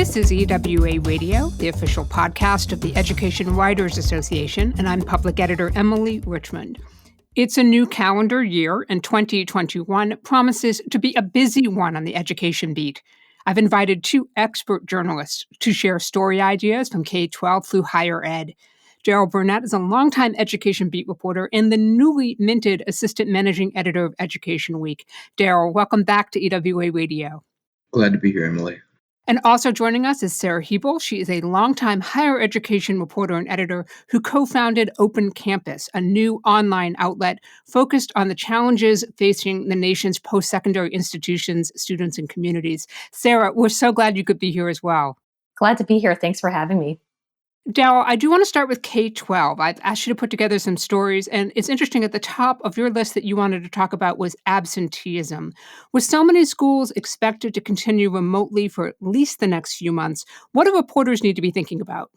This is EWA Radio, the official podcast of the Education Writers Association, and I'm public editor Emily Richmond. It's a new calendar year, and 2021 promises to be a busy one on the education beat. I've invited two expert journalists to share story ideas from K12 through higher ed. Daarel Burnette is a longtime education beat reporter and the newly minted assistant managing editor of Education Week. Daarel, welcome back to EWA Radio. Glad to be here, Emily. And also joining us is Sara Hebel. She is a longtime higher education reporter and editor who co-founded Open Campus, a new online outlet focused on the challenges facing the nation's post-secondary institutions, students, and communities. Sara, we're so glad you could be here as well. Glad to be here. Thanks for having me. Daarel, I do want to start with K12. I've asked you to put together some stories, and it's interesting at the top of your list that you wanted to talk about was absenteeism. With so many schools expected to continue remotely for at least the next few months, what do reporters need to be thinking about?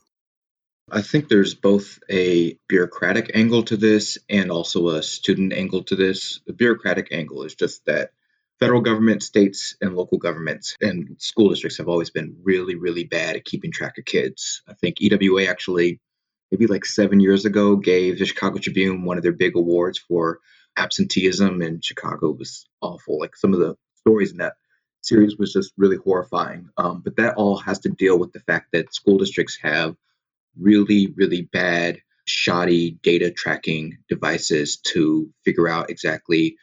I think there's both a bureaucratic angle to this and also a student angle to this. The bureaucratic angle is just that federal government, states, and local governments and school districts have always been really, really bad at keeping track of kids. I think EWA actually, maybe like 7 years ago, gave the Chicago Tribune one of their big awards for absenteeism in Chicago. It was awful. Like some of the stories in that series was just really horrifying. But that all has to deal with the fact that school districts have really, really bad, shoddy data tracking devices to figure out exactly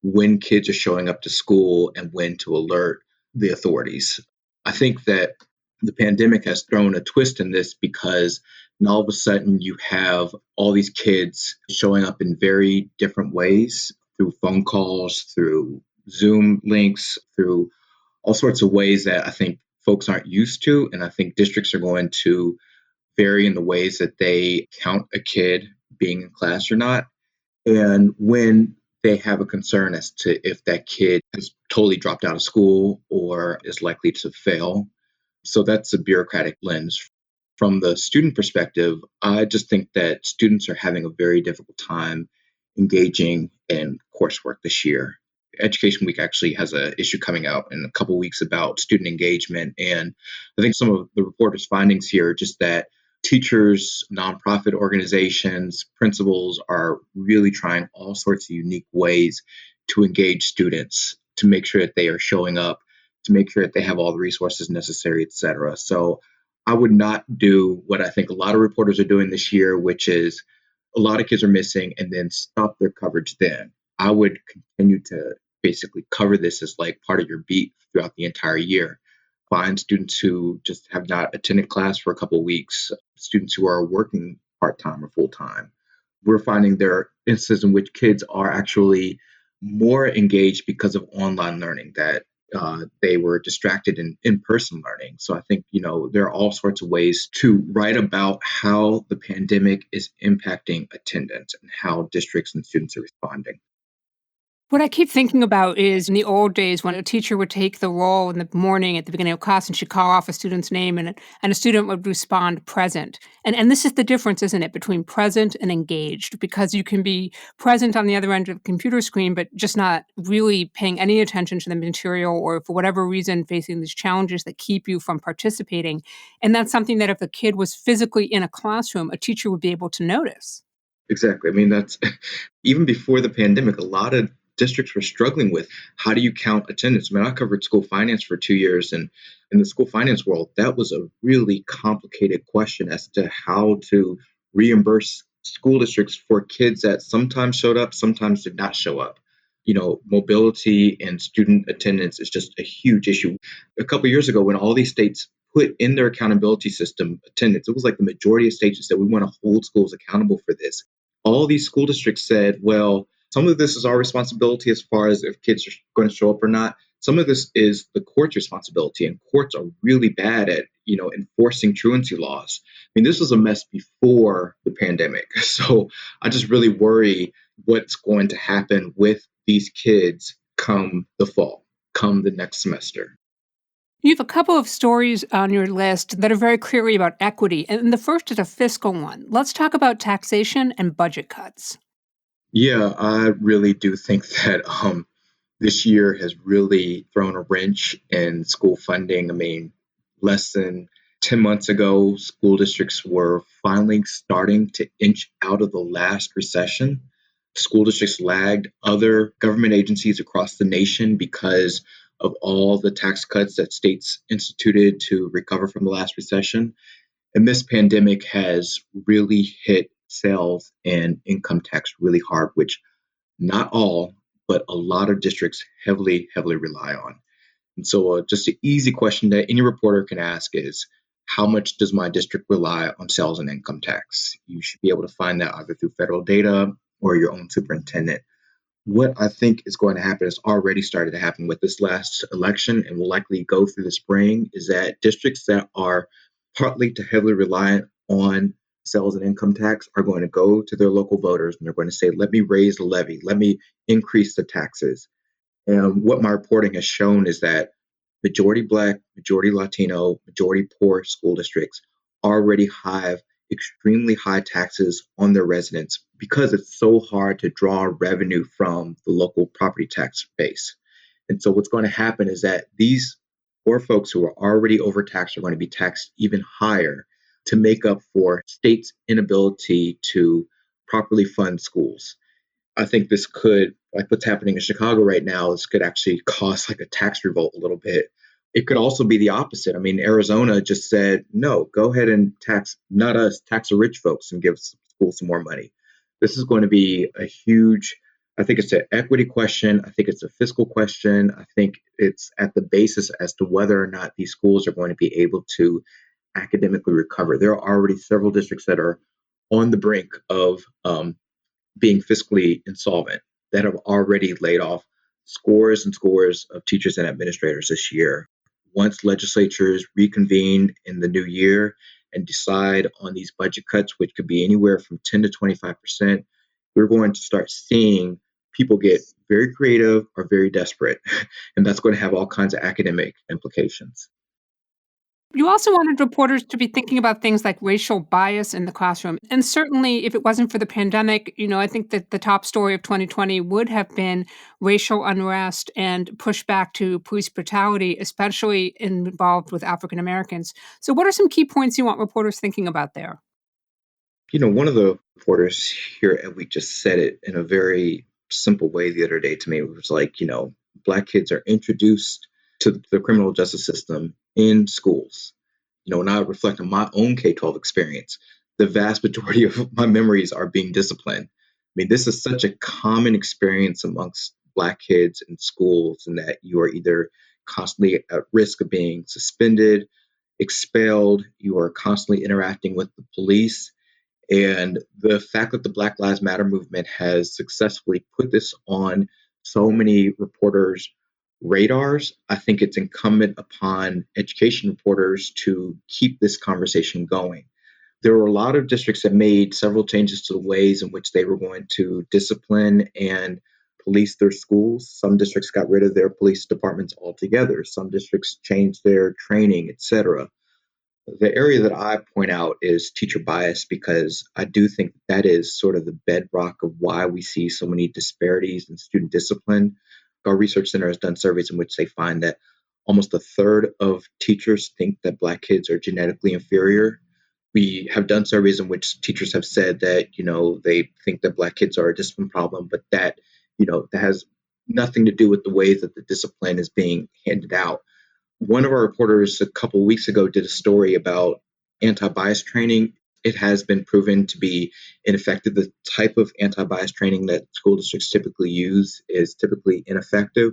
when kids are showing up to school and when to alert the authorities. I think that the pandemic has thrown a twist in this because now all of a sudden you have all these kids showing up in very different ways through phone calls, through Zoom links, through all sorts of ways that I think folks aren't used to. And I think districts are going to vary in the ways that they count a kid being in class or not. And when they have a concern as to if that kid has totally dropped out of school or is likely to fail. So that's a bureaucratic lens. From the student perspective, I just think that students are having a very difficult time engaging in coursework this year. Education Week actually has an issue coming out in a couple weeks about student engagement. And I think some of the reporters' findings here are just that teachers, nonprofit organizations, principals are really trying all sorts of unique ways to engage students, to make sure that they are showing up, to make sure that they have all the resources necessary, et cetera. So I would not do what I think a lot of reporters are doing this year, which is a lot of kids are missing and then stop their coverage then. I would continue to basically cover this as like part of your beat throughout the entire year. Find students who just have not attended class for a couple of weeks, students who are working part-time or full-time. We're finding there are instances in which kids are actually more engaged because of online learning, that they were distracted in in-person learning. So I think, there are all sorts of ways to write about how the pandemic is impacting attendance and how districts and students are responding. What I keep thinking about is in the old days when a teacher would take the roll in the morning at the beginning of class and she'd call off a student's name and a student would respond present. And this is the difference, isn't it, between present and engaged, because you can be present on the other end of the computer screen, but just not really paying any attention to the material or for whatever reason facing these challenges that keep you from participating. And that's something that if the kid was physically in a classroom, a teacher would be able to notice. Exactly. I mean, that's even before the pandemic, a lot of districts were struggling with how do you count attendance. I mean, I covered school finance for 2 years, and in the school finance world, that was a really complicated question as to how to reimburse school districts for kids that sometimes showed up, sometimes did not show up. Mobility and student attendance is just a huge issue. A couple of years ago, when all these states put in their accountability system attendance, it was like the majority of states said, we want to hold schools accountable for this. All these school districts said, well, some of this is our responsibility as far as if kids are going to show up or not. Some of this is the court's responsibility, and courts are really bad at, enforcing truancy laws. I mean, this was a mess before the pandemic. So I just really worry what's going to happen with these kids come the fall, come the next semester. You have a couple of stories on your list that are very clearly about equity, and the first is a fiscal one. Let's talk about taxation and budget cuts. Yeah, I really do think that this year has really thrown a wrench in school funding. I mean, less than 10 months ago, school districts were finally starting to inch out of the last recession. School districts lagged other government agencies across the nation because of all the tax cuts that states instituted to recover from the last recession. And this pandemic has really hit sales and income tax really hard, which not all, but a lot of districts heavily rely on. And so just an easy question that any reporter can ask is, how much does my district rely on sales and income tax? You should be able to find that either through federal data or your own superintendent. What I think is going to happen has already started to happen with this last election and will likely go through the spring is that districts that are partly to heavily reliant on sales and income tax are going to go to their local voters and they're going to say, let me raise the levy, let me increase the taxes. And what my reporting has shown is that majority Black, majority Latino, majority poor school districts already have extremely high taxes on their residents because it's so hard to draw revenue from the local property tax base. And so what's going to happen is that these poor folks who are already overtaxed are going to be taxed even higher to make up for states' inability to properly fund schools. I think this could, like what's happening in Chicago right now, this could actually cause like a tax revolt a little bit. It could also be the opposite. I mean, Arizona just said, no, go ahead and tax, not us, tax the rich folks and give schools some more money. This is going to be a huge, I think it's an equity question. I think it's a fiscal question. I think it's at the basis as to whether or not these schools are going to be able to academically recover. There are already several districts that are on the brink of being fiscally insolvent that have already laid off scores and scores of teachers and administrators this year. Once legislatures reconvene in the new year and decide on these budget cuts, which could be anywhere from 10 to 25%, we're going to start seeing people get very creative or very desperate. And that's going to have all kinds of academic implications. You also wanted reporters to be thinking about things like racial bias in the classroom. And certainly, if it wasn't for the pandemic, I think that the top story of 2020 would have been racial unrest and pushback to police brutality, especially involved with African Americans. So, what are some key points you want reporters thinking about there? One of the reporters here at Week just said it in a very simple way the other day to me. It was like, Black kids are introduced to the criminal justice system in schools. When I reflect on my own K-12 experience, the vast majority of my memories are being disciplined. I mean, this is such a common experience amongst Black kids in schools, and that you are either constantly at risk of being suspended, expelled, you are constantly interacting with the police. And the fact that the Black Lives Matter movement has successfully put this on so many reporters' radars, I think it's incumbent upon education reporters to keep this conversation going. There were a lot of districts that made several changes to the ways in which they were going to discipline and police their schools. Some districts got rid of their police departments altogether. Some districts changed their training, etc. The area that I point out is teacher bias because I do think that is sort of the bedrock of why we see so many disparities in student discipline. Our research center has done surveys in which they find that almost a third of teachers think that Black kids are genetically inferior. We have done surveys in which teachers have said that, they think that Black kids are a discipline problem, but that has nothing to do with the ways that the discipline is being handed out. One of our reporters a couple of weeks ago did a story about anti-bias training. It has been proven to be ineffective. The type of anti-bias training that school districts typically use is typically ineffective.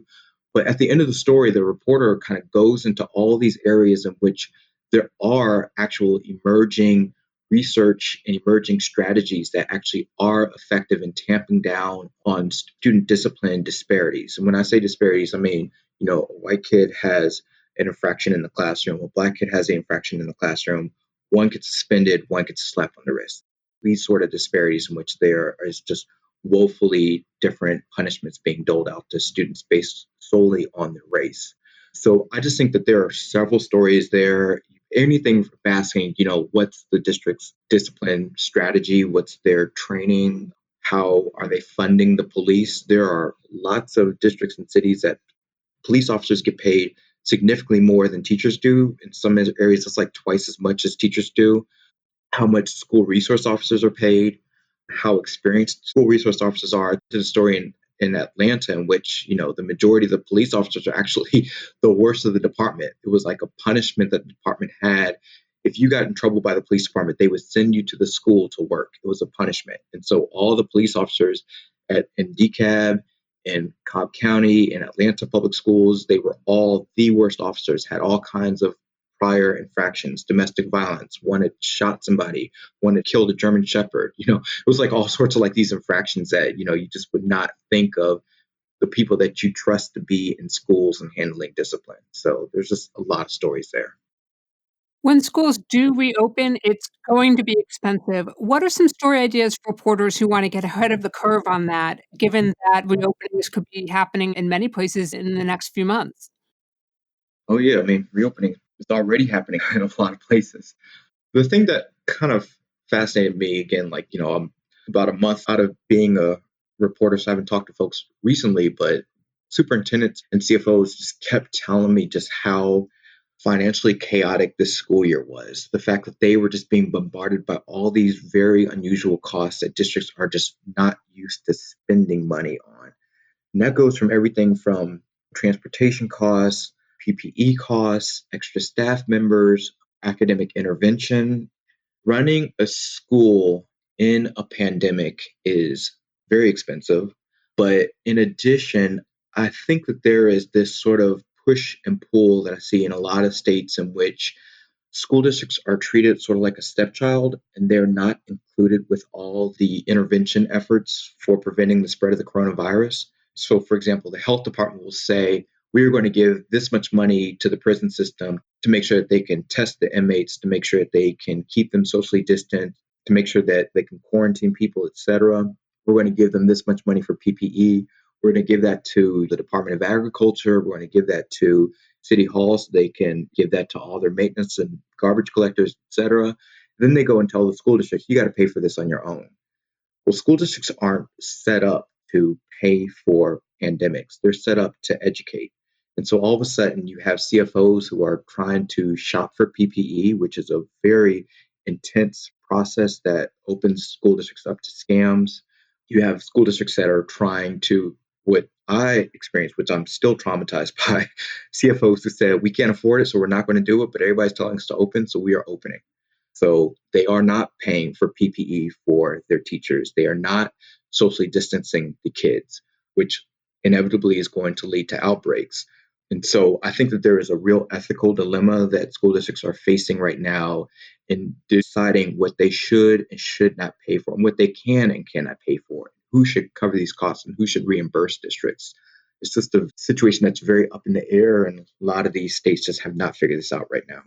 But at the end of the story, the reporter kind of goes into all these areas in which there are actual emerging research and emerging strategies that actually are effective in tamping down on student discipline disparities. And when I say disparities, I mean, a white kid has an infraction in the classroom, a Black kid has an infraction in the classroom, one gets suspended, one gets a slap on the wrist. These sort of disparities in which there is just woefully different punishments being doled out to students based solely on their race. So I just think that there are several stories there. Anything from asking, what's the district's discipline strategy? What's their training? How are they funding the police? There are lots of districts and cities that police officers get paid significantly more than teachers do. In some areas, it's like twice as much as teachers do. How much school resource officers are paid, how experienced school resource officers are. There's a story in Atlanta in which, the majority of the police officers are actually the worst of the department. It was like a punishment that the department had. If you got in trouble by the police department, they would send you to the school to work. It was a punishment. And so all the police officers in DeKalb, in Cobb County, in Atlanta public schools, they were all the worst officers, had all kinds of prior infractions, domestic violence, one had shot somebody, one had killed a German Shepherd. It was like all sorts of like these infractions that, you just would not think of the people that you trust to be in schools and handling discipline. So there's just a lot of stories there. When schools do reopen, it's going to be expensive. What are some story ideas for reporters who want to get ahead of the curve on that, given that reopenings could be happening in many places in the next few months? Oh, yeah. I mean, reopening is already happening in a lot of places. The thing that kind of fascinated me, again, like, I'm about a month out of being a reporter, so I haven't talked to folks recently, but superintendents and CFOs just kept telling me just how financially chaotic this school year was. The fact that they were just being bombarded by all these very unusual costs that districts are just not used to spending money on. And that goes from everything from transportation costs, PPE costs, extra staff members, academic intervention. Running a school in a pandemic is very expensive. But in addition, I think that there is this sort of push and pull that I see in a lot of states in which school districts are treated sort of like a stepchild and they're not included with all the intervention efforts for preventing the spread of the coronavirus. So, for example, the health department will say, we're going to give this much money to the prison system to make sure that they can test the inmates, to make sure that they can keep them socially distant, to make sure that they can quarantine people, etc. We're going to give them this much money for PPE. We're going to give that to the Department of Agriculture. We're going to give that to City Hall so they can give that to all their maintenance and garbage collectors, etc. Then they go and tell the school districts, you got to pay for this on your own. Well, school districts aren't set up to pay for pandemics. They're set up to educate. And so all of a sudden you have CFOs who are trying to shop for PPE, which is a very intense process that opens school districts up to scams. You have school districts that are trying to, what I experienced, which I'm still traumatized by, CFOs who said, we can't afford it, so we're not going to do it, but everybody's telling us to open, so we are opening. So they are not paying for PPE for their teachers. They are not socially distancing the kids, which inevitably is going to lead to outbreaks. And so I think that there is a real ethical dilemma that school districts are facing right now in deciding what they should and should not pay for, and what they can and cannot pay for, who should cover these costs and who should reimburse districts. It's just a situation that's very up in the air, and a lot of these states just have not figured this out right now.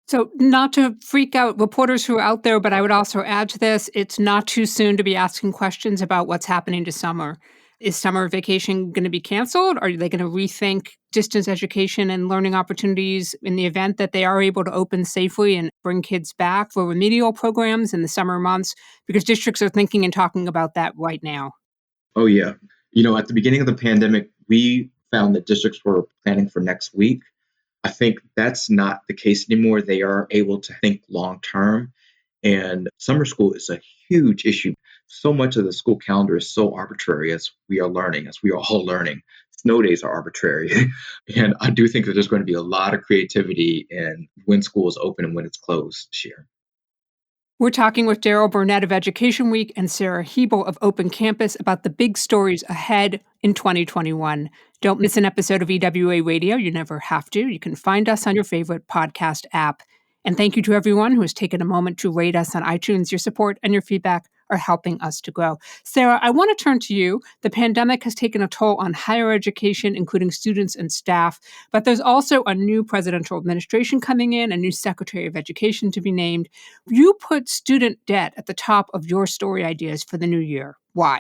So, not to freak out reporters who are out there, but I would also add to this, it's not too soon to be asking questions about what's happening to summer. Is summer vacation going to be canceled? Are they going to rethink distance education and learning opportunities in the event that they are able to open safely and bring kids back for remedial programs in the summer months? Because districts are thinking and talking about that right now. Oh, yeah. At the beginning of the pandemic, we found that districts were planning for next week. I think that's not the case anymore. They are able to think long term. And summer school is a huge issue. So much of the school calendar is so arbitrary, as we are learning, as we are all learning. Snow days are arbitrary. And I do think that there's going to be a lot of creativity in when school is open and when it's closed this year. We're talking with Daarel Burnette of Education Week and Sara Hebel of Open Campus about the big stories ahead in 2021. Don't miss an episode of EWA Radio. You never have to. You can find us on your favorite podcast app. And thank you to everyone who has taken a moment to rate us on iTunes. Your support and your feedback are helping us to grow. Sara, I want to turn to you. The pandemic has taken a toll on higher education, including students and staff, but there's also a new presidential administration coming in, a new Secretary of Education to be named. You put student debt at the top of your story ideas for the new year. Why?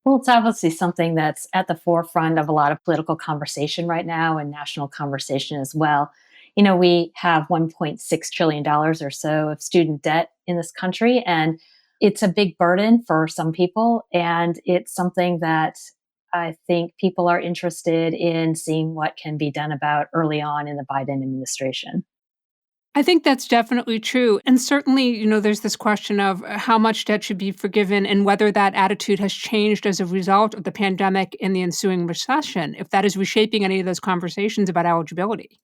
Well, it's obviously something that's at the forefront of a lot of political conversation right now and national conversation as well. We have $1.6 trillion or so of student debt in this country, and it's a big burden for some people. And it's something that I think people are interested in seeing what can be done about early on in the Biden administration. I think that's definitely true. And certainly, there's this question of how much debt should be forgiven and whether that attitude has changed as a result of the pandemic and the ensuing recession, if that is reshaping any of those conversations about eligibility.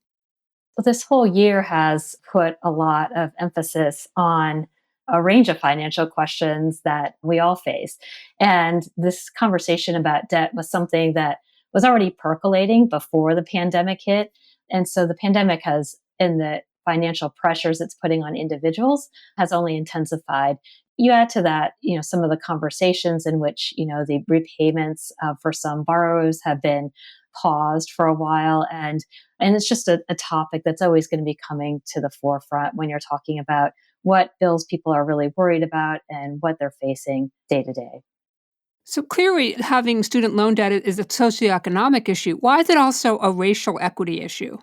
So this whole year has put a lot of emphasis on a range of financial questions that we all face. And this conversation about debt was something that was already percolating before the pandemic hit. And so the pandemic has, and the financial pressures it's putting on individuals, has only intensified. You add to that, some of the conversations in which, the repayments for some borrowers have been paused for a while. And it's just a topic that's always going to be coming to the forefront when you're talking about what bills people are really worried about and what they're facing day to day. So clearly, having student loan debt is a socioeconomic issue. Why is it also a racial equity issue?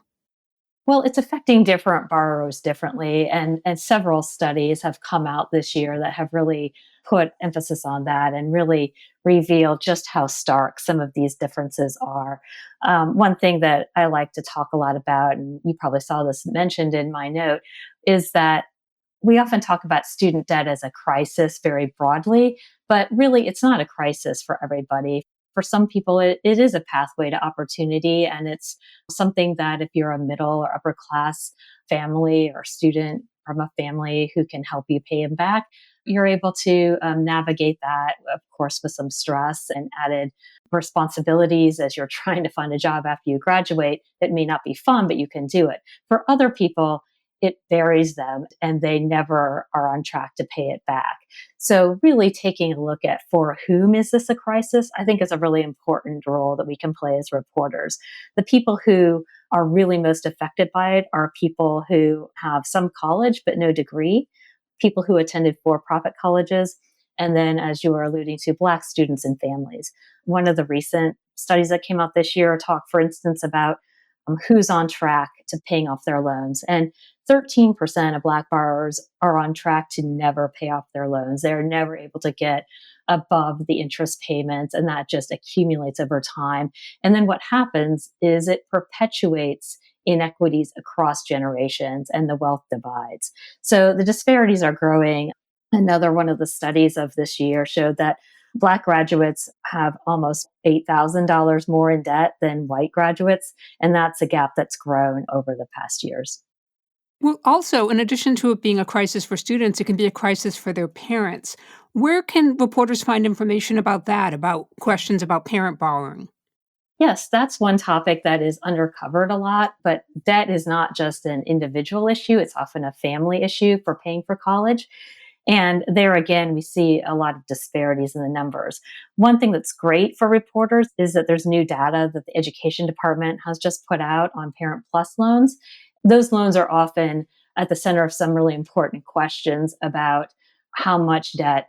Well, it's affecting different borrowers differently. And several studies have come out this year that have really put emphasis on that and really revealed just how stark some of these differences are. One thing that I like to talk a lot about, and you probably saw this mentioned in my note, is that we often talk about student debt as a crisis very broadly, but really it's not a crisis for everybody. For some people, it is a pathway to opportunity, and it's something that if you're a middle or upper class family or student from a family who can help you pay them back, you're able to navigate that, of course, with some stress and added responsibilities as you're trying to find a job after you graduate. It may not be fun, but you can do it. For other people, it buries them and they never are on track to pay it back. So, really taking a look at for whom is this a crisis, I think is a really important role that we can play as reporters. The people who are really most affected by it are people who have some college but no degree, people who attended for profit colleges, and then, as you were alluding to, Black students and families. One of the recent studies that came out this year talked, for instance, about who's on track to paying off their loans. And 13% of Black borrowers are on track to never pay off their loans. They're never able to get above the interest payments, and that just accumulates over time. And then what happens is it perpetuates inequities across generations and the wealth divides. So the disparities are growing. Another one of the studies of this year showed that Black graduates have almost $8,000 more in debt than white graduates, and that's a gap that's grown over the past years. Well, also, in addition to it being a crisis for students, it can be a crisis for their parents. Where can reporters find information about that, about questions about parent borrowing? Yes, that's one topic that is undercovered a lot, but debt is not just an individual issue, it's often a family issue for paying for college. And there again, we see a lot of disparities in the numbers. One thing that's great for reporters is that there's new data that the education department has just put out on Parent Plus loans. Those loans are often at the center of some really important questions about how much debt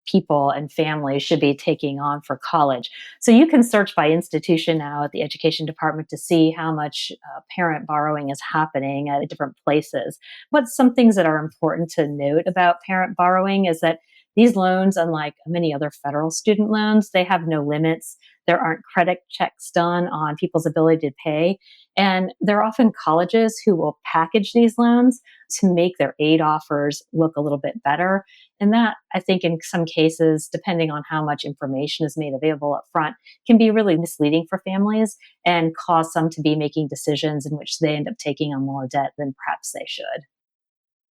people and families should be taking on for college. So you can search by institution now at the education department to see how much parent borrowing is happening at different places. But some things that are important to note about parent borrowing is that these loans, unlike many other federal student loans, they have no limits. There aren't credit checks done on people's ability to pay. And there are often colleges who will package these loans to make their aid offers look a little bit better. And that, I think, in some cases, depending on how much information is made available up front, can be really misleading for families and cause some to be making decisions in which they end up taking on more debt than perhaps they should.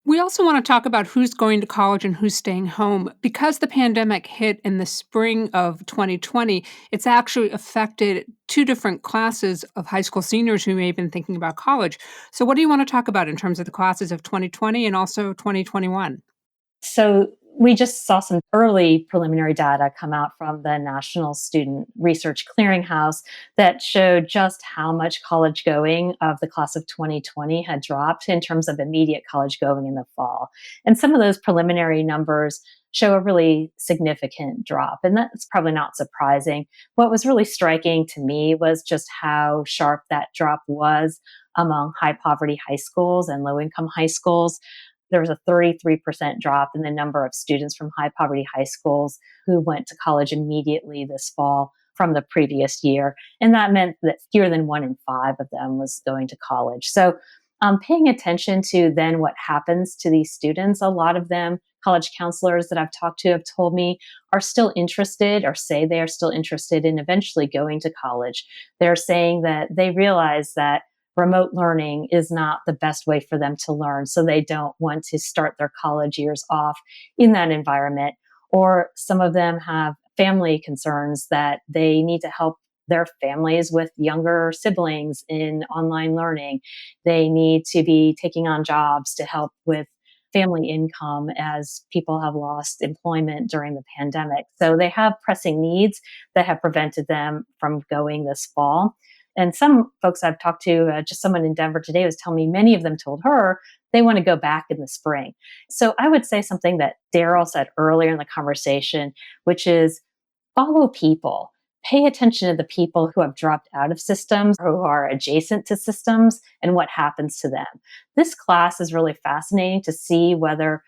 We also want to talk about who's going to college and who's staying home. Because the pandemic hit in the spring of 2020, it's actually affected two different classes of high school seniors who may have been thinking about college. So, what do you want to talk about in terms of the classes of 2020 and also 2021? So we just saw some early preliminary data come out from the National Student Research Clearinghouse that showed just how much college going of the class of 2020 had dropped in terms of immediate college going in the fall. And some of those preliminary numbers show a really significant drop. And that's probably not surprising. What was really striking to me was just how sharp that drop was among high poverty high schools and low income high schools. There was a 33% drop in the number of students from high poverty high schools who went to college immediately this fall from the previous year. And that meant that fewer than 1 in 5 of them was going to college. So paying attention to then what happens to these students, a lot of them, college counselors that I've talked to have told me, are still interested or say they are still interested in eventually going to college. They're saying that they realize that remote learning is not the best way for them to learn. So they don't want to start their college years off in that environment. Or some of them have family concerns that they need to help their families with younger siblings in online learning. They need to be taking on jobs to help with family income as people have lost employment during the pandemic. So they have pressing needs that have prevented them from going this fall. And some folks I've talked to, just someone in Denver today was telling me many of them told her they want to go back in the spring. So I would say something that Daarel said earlier in the conversation, which is follow people. Pay attention to the people who have dropped out of systems or who are adjacent to systems and what happens to them. This class is really fascinating to see whether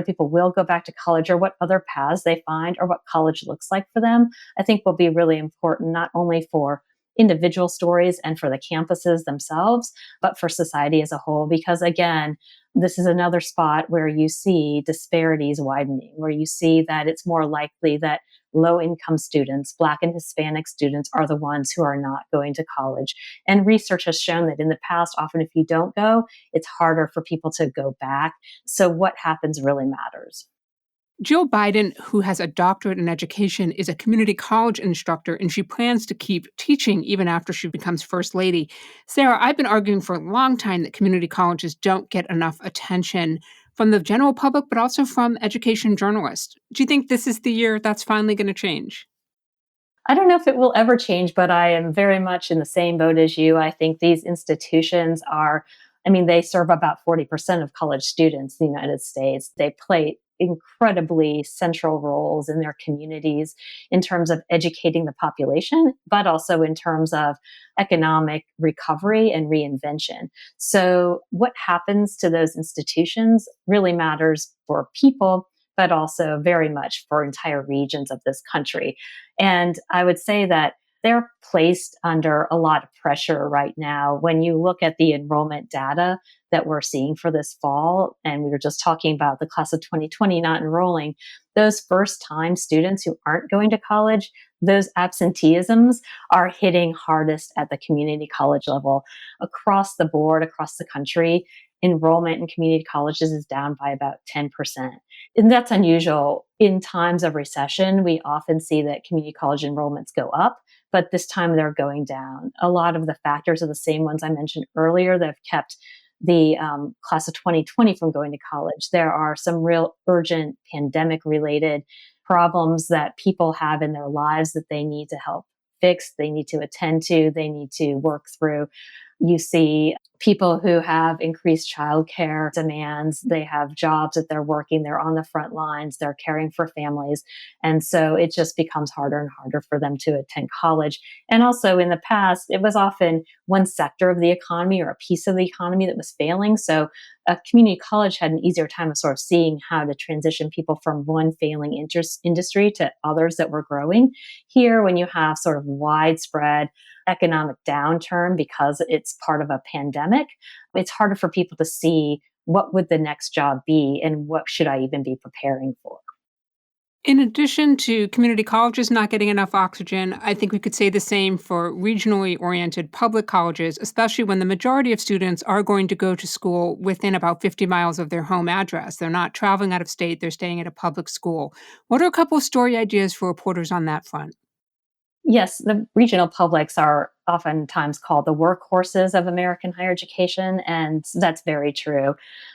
people will go back to college or what other paths they find or what college looks like for them. I think will be really important not only for individual stories and for the campuses themselves, but for society as a whole. Because again, this is another spot where you see disparities widening, where you see that it's more likely that low income students, Black and Hispanic students, are the ones who are not going to college. And research has shown that in the past, often if you don't go, it's harder for people to go back. So what happens really matters. Jill Biden, who has a doctorate in education, is a community college instructor, and she plans to keep teaching even after she becomes First Lady. Sara, I've been arguing for a long time that community colleges don't get enough attention from the general public, but also from education journalists. Do you think this is the year that's finally going to change? I don't know if it will ever change, but I am very much in the same boat as you. I think these institutions are, I mean, they serve about 40% of college students in the United States. They play incredibly central roles in their communities in terms of educating the population, but also in terms of economic recovery and reinvention. So, what happens to those institutions really matters for people, but also very much for entire regions of this country. And I would say that they're placed under a lot of pressure right now. When you look at the enrollment data that we're seeing for this fall, and we were just talking about the class of 2020 not enrolling, those first time students who aren't going to college, those absenteeisms are hitting hardest at the community college level. Across the board, across the country, enrollment in community colleges is down by about 10%. And that's unusual. In times of recession, we often see that community college enrollments go up, but this time they're going down. A lot of the factors are the same ones I mentioned earlier that have kept the class of 2020 from going to college. There are some real urgent pandemic related problems that people have in their lives that they need to help fix, they need to attend to, they need to work through. You see people who have increased childcare demands. They have jobs that they're working, they're on the front lines, they're caring for families. And so it just becomes harder and harder for them to attend college. And also in the past, it was often one sector of the economy or a piece of the economy that was failing. So a community college had an easier time of sort of seeing how to transition people from one failing industry to others that were growing. Here, when you have sort of widespread economic downturn because it's part of a pandemic, it's harder for people to see what would the next job be and what should I even be preparing for. In addition to community colleges not getting enough oxygen, I think we could say the same for regionally oriented public colleges, especially when the majority of students are going to go to school within about 50 miles of their home address. They're not traveling out of state, they're staying at a public school. What are a couple of story ideas for reporters on that front? Yes, the regional publics are oftentimes called the workhorses of American higher education, and that's very true.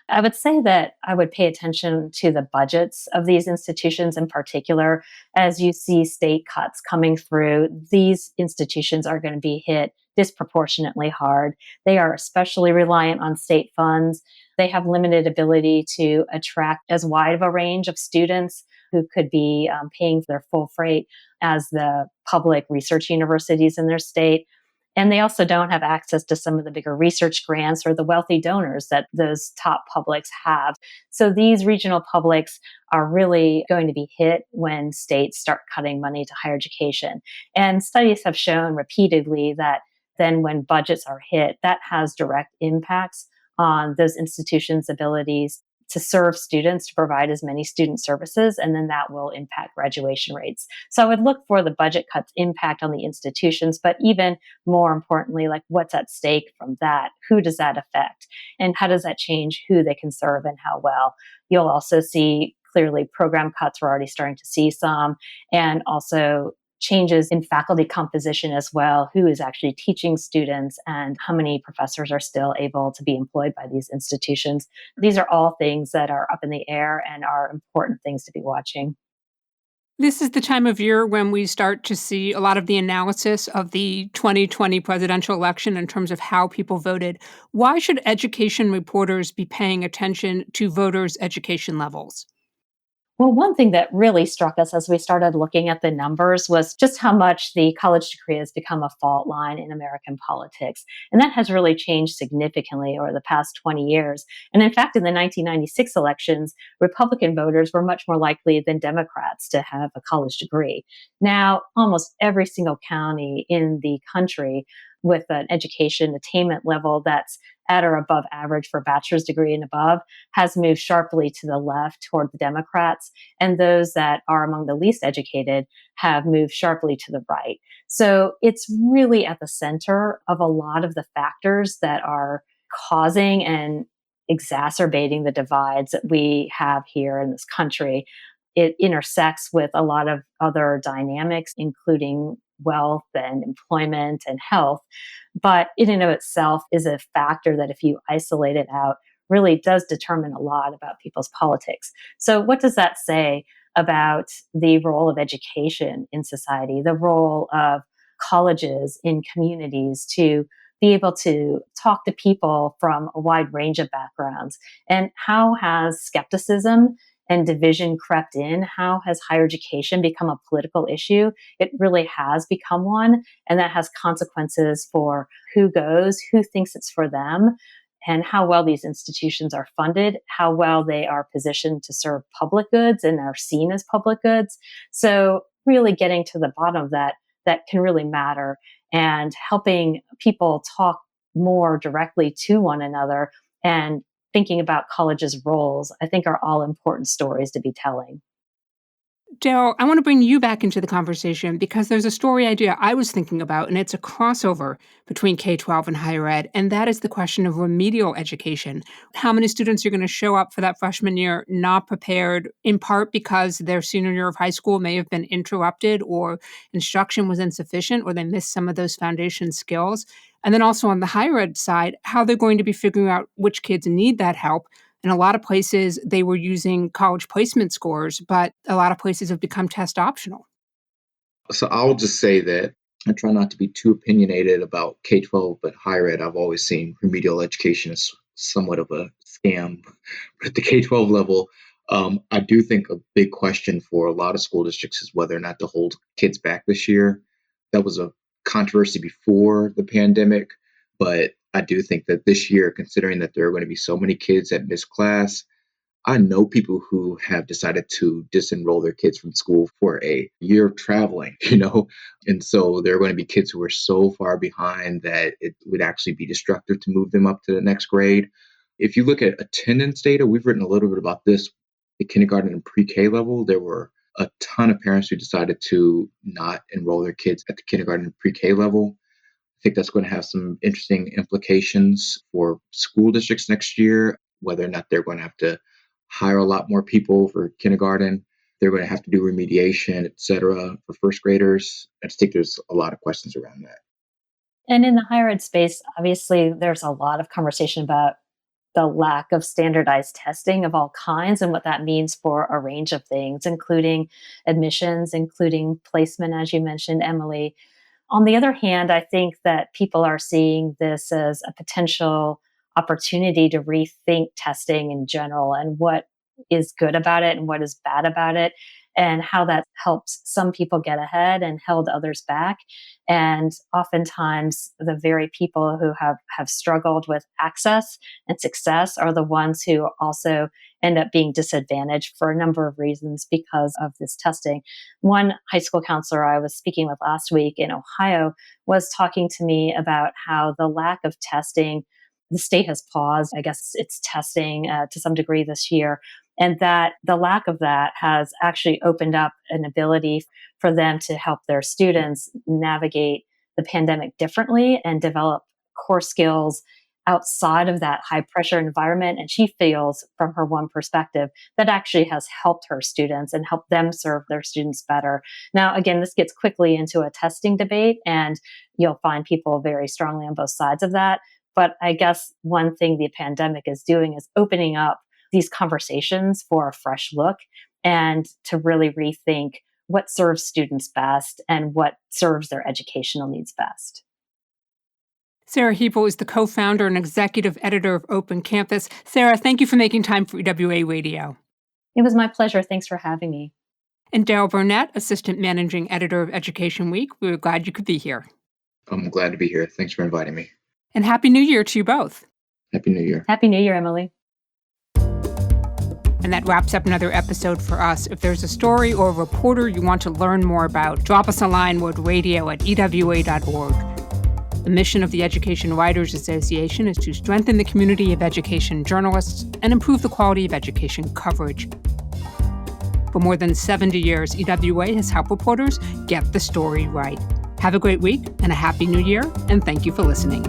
I would say that I would pay attention to the budgets of these institutions in particular. As you see state cuts coming through, these institutions are going to be hit disproportionately hard. They are especially reliant on state funds. They have limited ability to attract as wide of a range of students who could be paying their full freight as the public research universities in their state. And they also don't have access to some of the bigger research grants or the wealthy donors that those top publics have. So these regional publics are really going to be hit when states start cutting money to higher education. And studies have shown repeatedly that then when budgets are hit, that has direct impacts on those institutions' abilities to serve students, to provide as many student services, and then that will impact graduation rates. So I would look for the budget cuts impact on the institutions, but even more importantly, like what's at stake from that? Who does that affect? And how does that change who they can serve and how well? You'll also see clearly program cuts. We're already starting to see some, and also changes in faculty composition as well, who is actually teaching students and how many professors are still able to be employed by these institutions. These are all things that are up in the air and are important things to be watching. This is the time of year when we start to see a lot of the analysis of the 2020 presidential election in terms of how people voted. Why should education reporters be paying attention to voters' education levels? Well, one thing that really struck us as we started looking at the numbers was just how much the college degree has become a fault line in American politics. And that has really changed significantly over the past 20 years. And in fact, in the 1996 elections, Republican voters were much more likely than Democrats to have a college degree. Now, almost every single county in the country with an education attainment level that's at or above average for a bachelor's degree and above has moved sharply to the left toward the Democrats, and those that are among the least educated have moved sharply to the right. So it's really at the center of a lot of the factors that are causing and exacerbating the divides that we have here in this country. It intersects with a lot of other dynamics, including wealth and employment and health. But in and of itself is a factor that, if you isolate it out, really does determine a lot about people's politics. So, what does that say about the role of education in society, the role of colleges in communities to be able to talk to people from a wide range of backgrounds? And how has skepticism and division crept in? How has higher education become a political issue? It really has become one, and that has consequences for who goes, who thinks it's for them, and how well these institutions are funded, how well they are positioned to serve public goods and are seen as public goods. So, really getting to the bottom of that, that can really matter, and helping people talk more directly to one another and thinking about colleges' roles, I think are all important stories to be telling. Daryl, I want to bring you back into the conversation because there's a story idea I was thinking about, and it's a crossover between K-12 and higher ed, and that is the question of remedial education. How many students are going to show up for that freshman year not prepared, in part because their senior year of high school may have been interrupted or instruction was insufficient or they missed some of those foundation skills? And then also on the higher ed side, how they're going to be figuring out which kids need that help. In a lot of places, they were using college placement scores, but a lot of places have become test optional. So I'll just say that I try not to be too opinionated about K-12, but higher ed, I've always seen remedial education as somewhat of a scam. But at the K-12 level, I do think a big question for a lot of school districts is whether or not to hold kids back this year. That was a controversy before the pandemic, but I do think that this year, considering that there are going to be so many kids that miss class, I know people who have decided to disenroll their kids from school for a year of traveling, and so there are going to be kids who are so far behind that it would actually be destructive to move them up to the next grade. If you look at attendance data, we've written a little bit about this. The kindergarten and pre-K level, there were a ton of parents who decided to not enroll their kids at the kindergarten and pre-K level. I think that's going to have some interesting implications for school districts next year, whether or not they're going to have to hire a lot more people for kindergarten. They're going to have to do remediation, et cetera, for first graders. I just think there's a lot of questions around that. And in the higher ed space, obviously, there's a lot of conversation about the lack of standardized testing of all kinds and what that means for a range of things, including admissions, including placement, as you mentioned, Emily. On the other hand, I think that people are seeing this as a potential opportunity to rethink testing in general and what is good about it and what is bad about it. and how that helped some people get ahead and held others back. And oftentimes, the very people who have struggled with access and success are the ones who also end up being disadvantaged for a number of reasons because of this testing. One high school counselor I was speaking with last week in Ohio was talking to me about how the lack of testing, the state has paused, I guess, its testing to some degree this year, and that the lack of that has actually opened up an ability for them to help their students navigate the pandemic differently and develop core skills outside of that high pressure environment. And she feels, from her one perspective, that actually has helped her students and helped them serve their students better. Now, again, this gets quickly into a testing debate, and you'll find people very strongly on both sides of that. But I guess one thing the pandemic is doing is opening up these conversations for a fresh look and to really rethink what serves students best and what serves their educational needs best. Sara Hebel is the co-founder and executive editor of Open Campus. Sara, thank you for making time for EWA Radio. It was my pleasure. Thanks for having me. And Daarel Burnette, assistant managing editor of Education Week. We were glad you could be here. I'm glad to be here. Thanks for inviting me. And Happy New Year to you both. Happy New Year. Happy New Year, Emily. And that wraps up another episode for us. If there's a story or a reporter you want to learn more about, drop us a line with radio@ewa.org. The mission of the Education Writers Association is to strengthen the community of education journalists and improve the quality of education coverage. For more than 70 years, EWA has helped reporters get the story right. Have a great week and a Happy New Year, and thank you for listening.